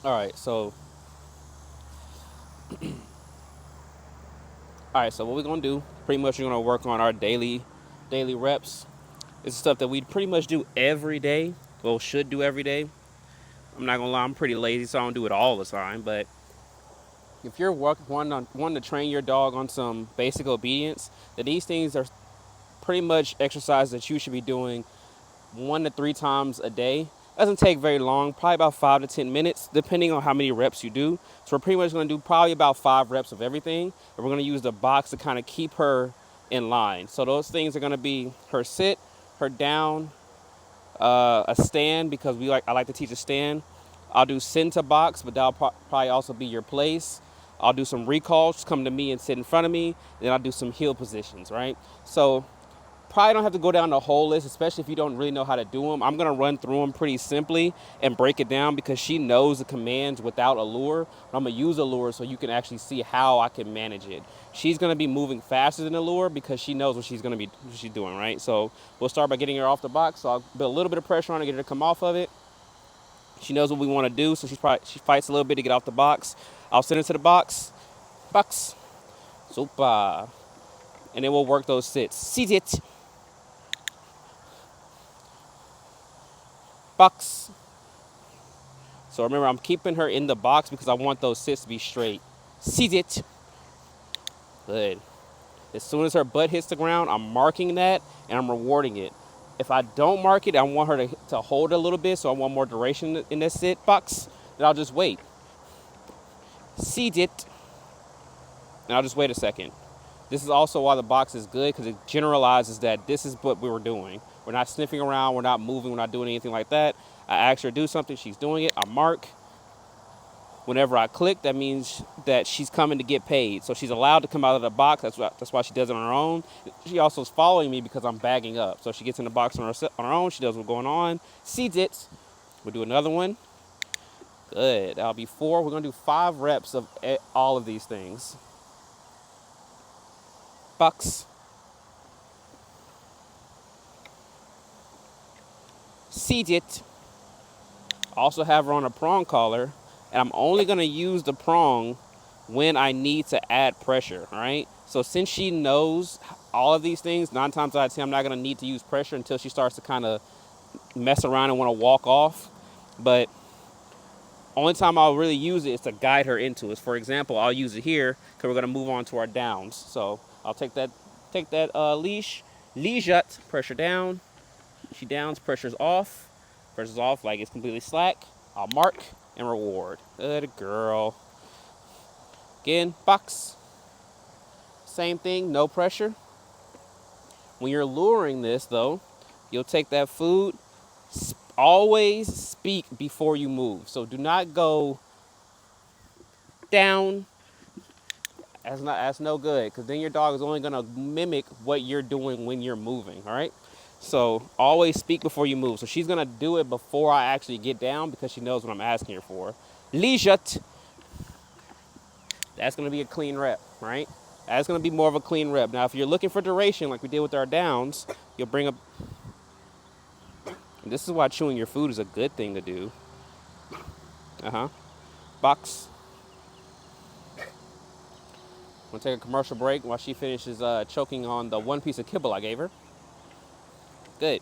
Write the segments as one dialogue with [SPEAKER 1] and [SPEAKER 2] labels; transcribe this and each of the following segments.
[SPEAKER 1] All right, so what we're gonna do, pretty much we're gonna work on our daily reps. It's stuff that we pretty much do every day. Well, should do every day. I'm not gonna lie, I'm pretty lazy, so I don't do it all the time. But if you're wanting to train your dog on some basic obedience, then these things are pretty much exercises that you should be doing 1 to 3 times a day. Doesn't take very long, probably about 5 to 10 minutes, depending on how many reps you do. So we're pretty much going to do probably about 5 reps of everything, and we're going to use the box to kind of keep her in line. So those things are going to be her sit, her down, a stand because I like to teach a stand. I'll do send to box, but that'll probably also be your place. I'll do some recalls, just come to me and sit in front of me. Then I'll do some heel positions, right? So probably don't have to go down the whole list, especially if you don't really know how to do them. I'm gonna run through them pretty simply and break it down because she knows the commands without a lure. I'm gonna use a lure so you can actually see how I can manage it. She's gonna be moving faster than the lure because she knows what she's doing, right? So we'll start by getting her off the box. So I'll build a little bit of pressure on her, get her to come off of it. She knows what we want to do, so she fights a little bit to get off the box. I'll send her to the box, super, and then we'll work those sits. Sit it, box. So remember, I'm keeping her in the box because I want those sits to be straight. Sit it, good. As soon as her butt hits the ground, I'm marking that and I'm rewarding it. If I don't mark it, I want her to hold a little bit, so I want more duration in that sit box. Then I'll just wait. Seed it, and I'll just wait a second. This is also why the box is good because it generalizes that this is what we were doing. We're not sniffing around, we're not moving, we're not doing anything like that. I ask her to do something, she's doing it, I mark. Whenever I click, that means that she's coming to get paid. So she's allowed to come out of the box. That's why she does it on her own. She also is following me because I'm bagging up. So she gets in the box on her own. She does what's going on. Seeds it. We'll do another one. Good. That'll be 4. We're going to do 5 reps of all of these things. Box. Seed it. Also have her on a prong collar. And I'm only going to use the prong when I need to add pressure, all right? So since she knows all of these things, 9 times out of 10, I'm not going to need to use pressure until she starts to kind of mess around and want to walk off. But only time I'll really use it is to guide her into it. For example, I'll use it here because we're going to move on to our downs. So I'll take that leash it, pressure down. She downs, pressure's off. Pressure's off like it's completely slack. I'll mark and reward. Good girl. Again, box. Same thing, no pressure. When you're luring this, though, you'll take that food. Always speak before you move. So do not go down. That's no good because then your dog is only going to mimic what you're doing when you're moving, all right? So always speak before you move. So she's going to do it before I actually get down because she knows what I'm asking her for. Leishat. That's going to be a clean rep, right? That's going to be more of a clean rep. Now, if you're looking for duration, like we did with our downs, you'll bring up. This is why chewing your food is a good thing to do. Box. I'm going to take a commercial break while she finishes choking on the 1 piece of kibble I gave her. Good.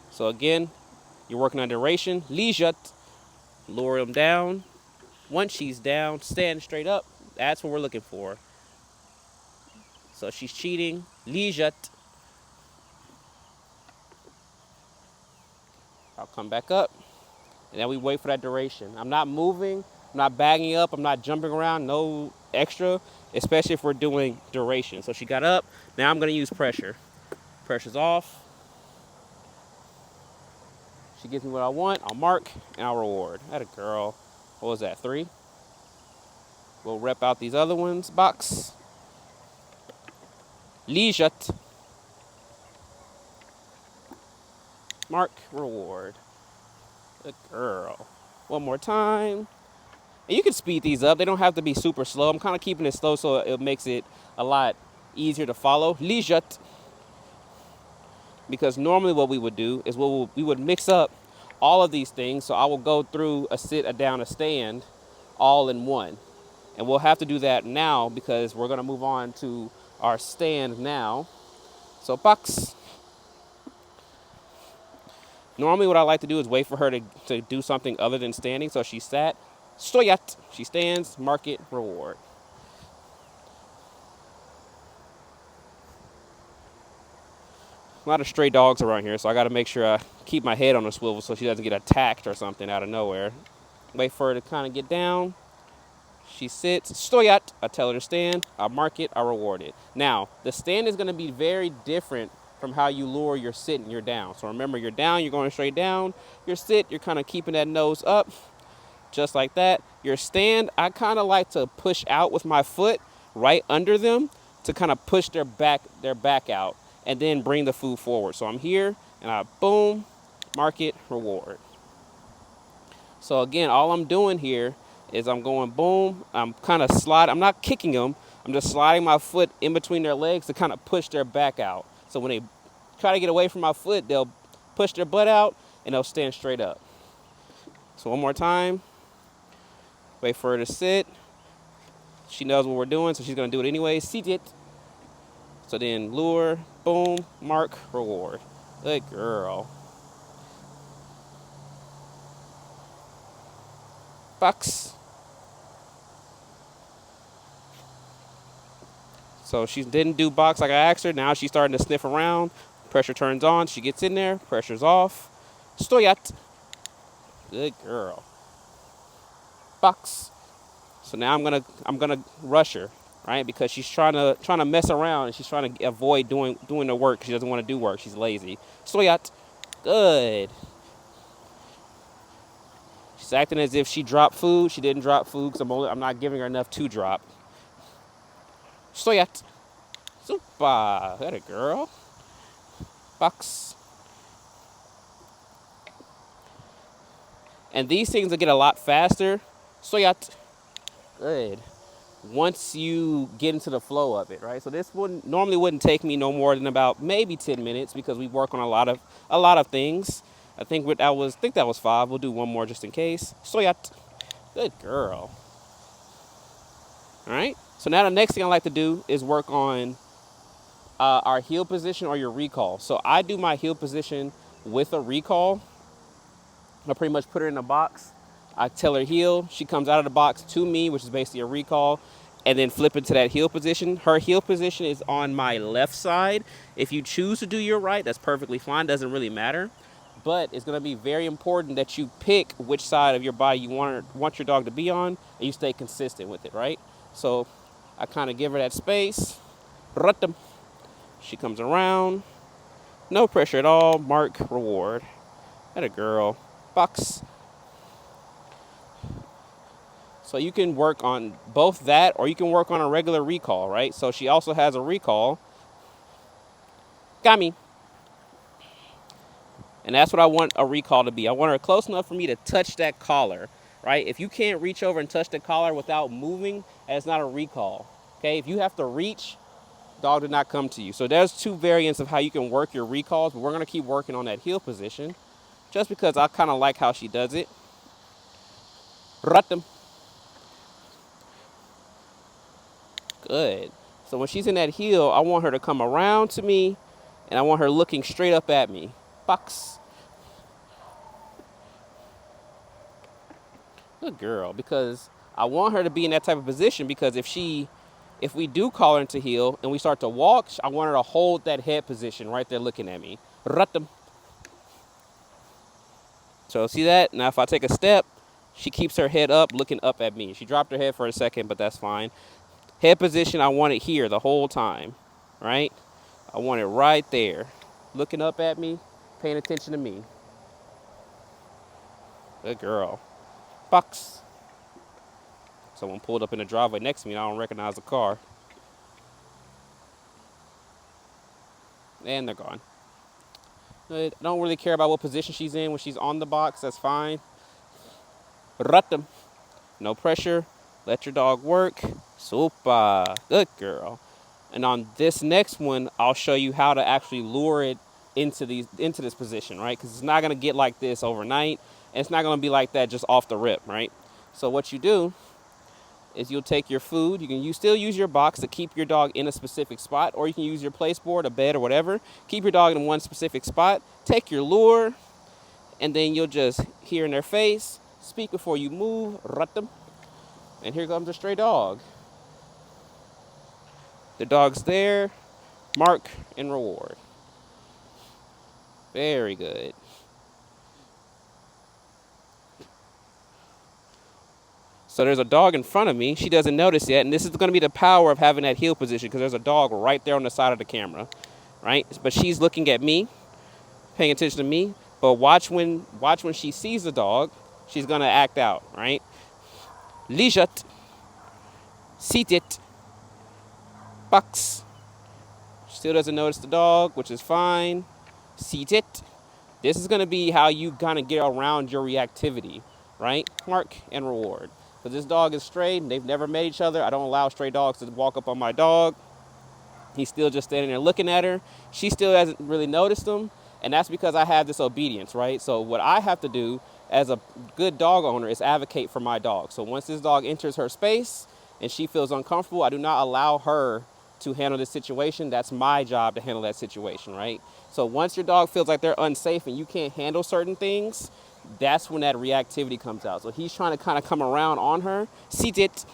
[SPEAKER 1] So again, you're working on duration. Leishat. Lower them down. Once she's down, stand straight up. That's what we're looking for. So she's cheating. Leishat. I'll come back up. And then we wait for that duration. I'm not moving. I'm not bagging up. I'm not jumping around. No extra, especially if we're doing duration. So she got up. Now I'm going to use pressure. Pressure's off. She gives me what I want. I'll mark and I'll reward. That a girl. What was that, 3? We'll rep out these other ones. Box. Leishat. Mark, reward. Good girl. One more time. And you can speed these up. They don't have to be super slow. I'm kind of keeping it slow so it makes it a lot easier to follow. Leishat. Because normally what we would do is we would mix up all of these things. So I will go through a sit, a down, a stand all in one. And we'll have to do that now because we're going to move on to our stand now. So box. Normally what I like to do is wait for her to do something other than standing. So she sat, stoyat. She stands, mark it, reward. A lot of stray dogs around here, so I got to make sure I keep my head on a swivel so she doesn't get attacked or something out of nowhere. Wait for her to kind of get down. She sits, stoyat. I tell her to stand. I mark it. I reward it. Now, the stand is going to be very different from how you lure your sit and your down. So remember, you're down, you're going straight down. Your sit, you're kind of keeping that nose up, just like that. Your stand, I kind of like to push out with my foot right under them to kind of push their back out and then bring the food forward. So I'm here and I boom, mark it, reward. So again, all I'm doing here is I'm going boom, I'm kind of sliding, I'm not kicking them, I'm just sliding my foot in between their legs to kind of push their back out. So when they try to get away from my foot, they'll push their butt out and they'll stand straight up. So one more time, wait for her to sit. She knows what we're doing, so she's gonna do it anyway. Seat it. So then lure, boom, mark, reward. Good girl. Box. So she didn't do box like I asked her. Now she's starting to sniff around. Pressure turns on. She gets in there. Pressure's off. Stoyat. Good girl. Box. So now I'm gonna rush her, right? Because she's trying to mess around and she's trying to avoid doing the work. She doesn't want to do work. She's lazy. Stoyat. Good. She's acting as if she dropped food. She didn't drop food because I'm not giving her enough to drop. Stoyat. Super. That a girl. Box. And these things will get a lot faster. Stoyat. Good. Once you get into the flow of it, right? So this normally wouldn't take me no more than about maybe 10 minutes because we work on a lot of things. I think that was 5. We'll do one more just in case. Stoyat. Good girl. All right. So now the next thing I like to do is work on our heel position or your recall. So I do my heel position with a recall. I pretty much put her in the box. I tell her heel. She comes out of the box to me, which is basically a recall, and then flip into that heel position. Her heel position is on my left side. If you choose to do your right, that's perfectly fine. Doesn't really matter. But it's going to be very important that you pick which side of your body you want your dog to be on, and you stay consistent with it, right? So I kind of give her that space. She comes around. No pressure at all. Mark, reward. That a girl. Box. So you can work on both that or you can work on a regular recall, right? So she also has a recall. Got me. And that's what I want a recall to be. I want her close enough for me to touch that collar, right? If you can't reach over and touch the collar without moving, that's not a recall, okay? If you have to reach, dog did not come to you. So there's 2 variants of how you can work your recalls, but we're going to keep working on that heel position just because I kind of like how she does it. Ruttem. Good. So when she's in that heel, I want her to come around to me, and I want her looking straight up at me. Box. Good girl, because I want her to be in that type of position because if we do call her into heel and we start to walk, I want her to hold that head position right there looking at me. Ruttem. So see that? Now if I take a step, she keeps her head up, looking up at me. She dropped her head for a second, but that's fine. Head position, I want it here the whole time, right? I want it right there, looking up at me, paying attention to me. Good girl. Box. Someone pulled up in the driveway next to me and I don't recognize the car. And they're gone. I don't really care about what position she's in. When she's on the box, that's fine. Ruttem. No pressure. Let your dog work. Super. Good girl. And on this next one, I'll show you how to actually lure it into this position, right? Because it's not gonna get like this overnight, and it's not gonna be like that just off the rip, right? So what you do is you'll take your food. You still use your box to keep your dog in a specific spot, or you can use your place board, a bed, or whatever. Keep your dog in one specific spot. Take your lure, and then you'll just hear in their face, speak before you move, rut them, and here comes a stray dog. The dog's there, mark and reward. Very good. So there's a dog in front of me. She doesn't notice yet, and this is going to be the power of having that heel position because there's a dog right there on the side of the camera, right? But she's looking at me, paying attention to me. But watch when she sees the dog, she's going to act out, right? Lijat, seated, box. Still doesn't notice the dog, which is fine. Seated. This is going to be how you kind of get around your reactivity, right? Mark and reward. Because this dog is stray, and they've never met each other. I don't allow stray dogs to walk up on my dog. He's still just standing there looking at her. She still hasn't really noticed him, and that's because I have this obedience, right? So what I have to do as a good dog owner is advocate for my dog. So once this dog enters her space and she feels uncomfortable, I do not allow her to handle this situation. That's my job to handle that situation, right? So once your dog feels like they're unsafe and you can't handle certain things, that's when that reactivity comes out. So he's trying to kind of come around on her. See it.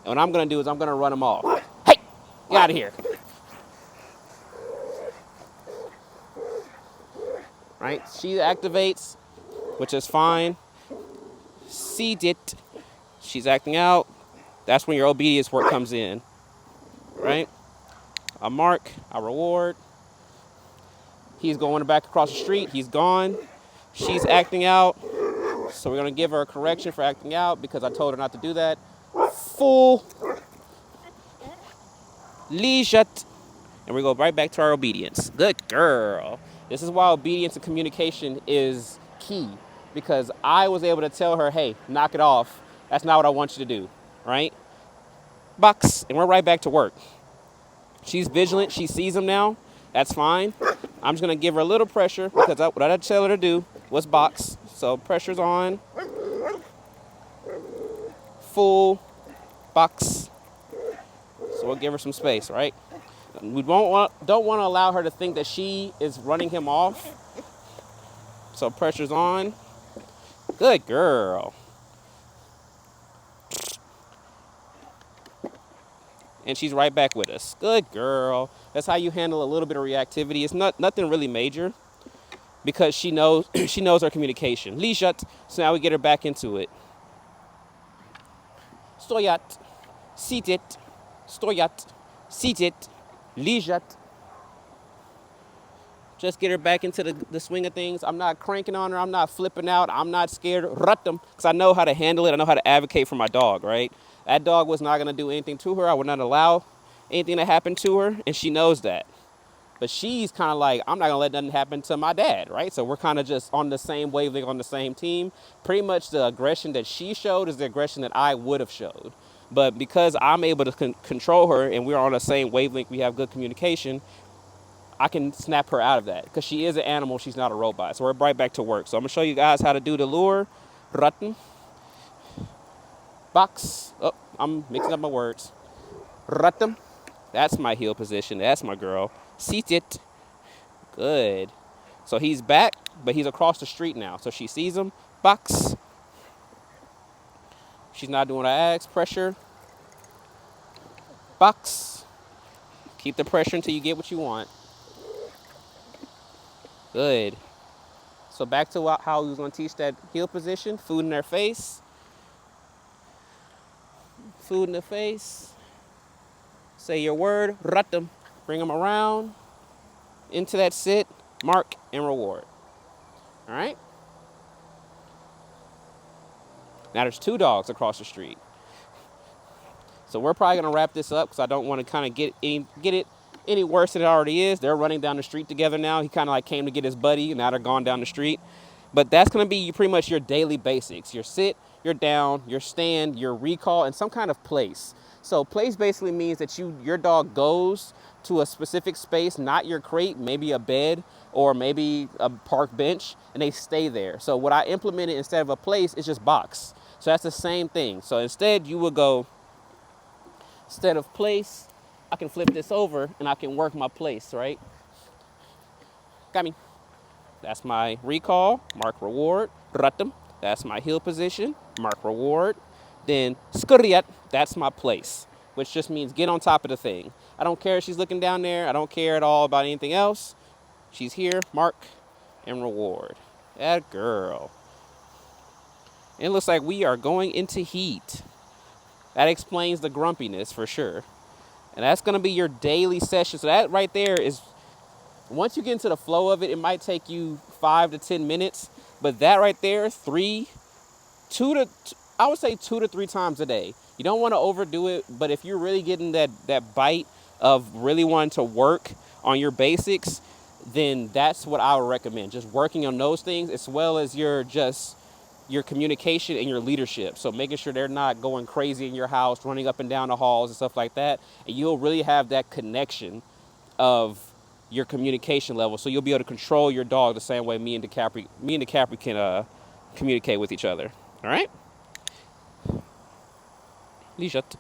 [SPEAKER 1] And what I'm going to do is I'm going to run him off. Hey, get out of here. Right? She activates, which is fine. See it. She's acting out. That's when your obedience work comes in. Right? A mark, a reward. He's going back across the street. He's gone. She's acting out. So we're going to give her a correction for acting out because I told her not to do that. Full. Lijat. And we go right back to our obedience. Good girl. This is why obedience and communication is key. Because I was able to tell her, hey, knock it off. That's not what I want you to do. Right? Box. And we're right back to work. She's vigilant. She sees him now. That's fine. I'm just going to give her a little pressure because what I tell her to do was box. So pressure's on. Full. Box. So we'll give her some space, right? We don't want to allow her to think that she is running him off. So pressure's on. Good girl. And she's right back with us. Good girl. That's how you handle a little bit of reactivity. It's nothing really major because she knows her communication. Lijat. So now we get her back into it. Stoyat. Seated. Stoyat. Seated. Lijat. Just get her back into the swing of things. I'm not cranking on her. I'm not flipping out. I'm not scared. Ruttem. Because I know how to handle it. I know how to advocate for my dog, right? That dog was not going to do anything to her. I would not allow anything to happen to her. And she knows that. But she's kind of like, I'm not going to let nothing happen to my dad, right? So we're kind of just on the same wavelength, on the same team. Pretty much the aggression that she showed is the aggression that I would have showed. But because I'm able to control her and we're on the same wavelength, we have good communication, I can snap her out of that. Because she is an animal, she's not a robot. So we're right back to work. So I'm going to show you guys how to do the lure. Ratten. Box. Oh, I'm mixing up my words. Ratten. That's my heel position. That's my girl. Seated. Good. So he's back, but he's across the street now. So she sees him. Box. She's not doing what I asked. Pressure. Box. Keep the pressure until you get what you want. Good. So back to how we was going to teach that heel position. Food in their face. Food in the face. Say your word. Rut them. Bring them around. Into that sit. Mark and reward. All right? Now there's 2 dogs across the street. So we're probably going to wrap this up because I don't want to kind of get it any worse than it already is. They're running down the street together now. He kind of like came to get his buddy, and now they're going down the street. But that's going to be pretty much your daily basics. Your sit, your down, your stand, your recall, and some kind of place. So place basically means that your dog goes to a specific space, not your crate, maybe a bed or maybe a park bench, and they stay there. So what I implemented instead of a place is just box. So that's the same thing. So instead you would go, instead of place, I can flip this over and I can work my place, right? Got me. That's my recall, mark reward, ratum. That's my heel position, mark reward. Then skuriat, that's my place, which just means get on top of the thing. I don't care if she's looking down there. I don't care at all about anything else. She's here, mark and reward. That girl. It looks like we are going into heat. That explains the grumpiness for sure. And that's going to be your daily session. So that right there is, once you get into the flow of it, it might take you 5 to 10 minutes. But that right there, I would say 2 to 3 times a day. You don't want to overdo it, but if you're really getting that bite of really wanting to work on your basics, then that's what I would recommend. Just working on those things as well as your communication and your leadership. So making sure they're not going crazy in your house, running up and down the halls and stuff like that. And you'll really have that connection of your communication level. So you'll be able to control your dog the same way me and DiCaprio can communicate with each other. All right? Lijat.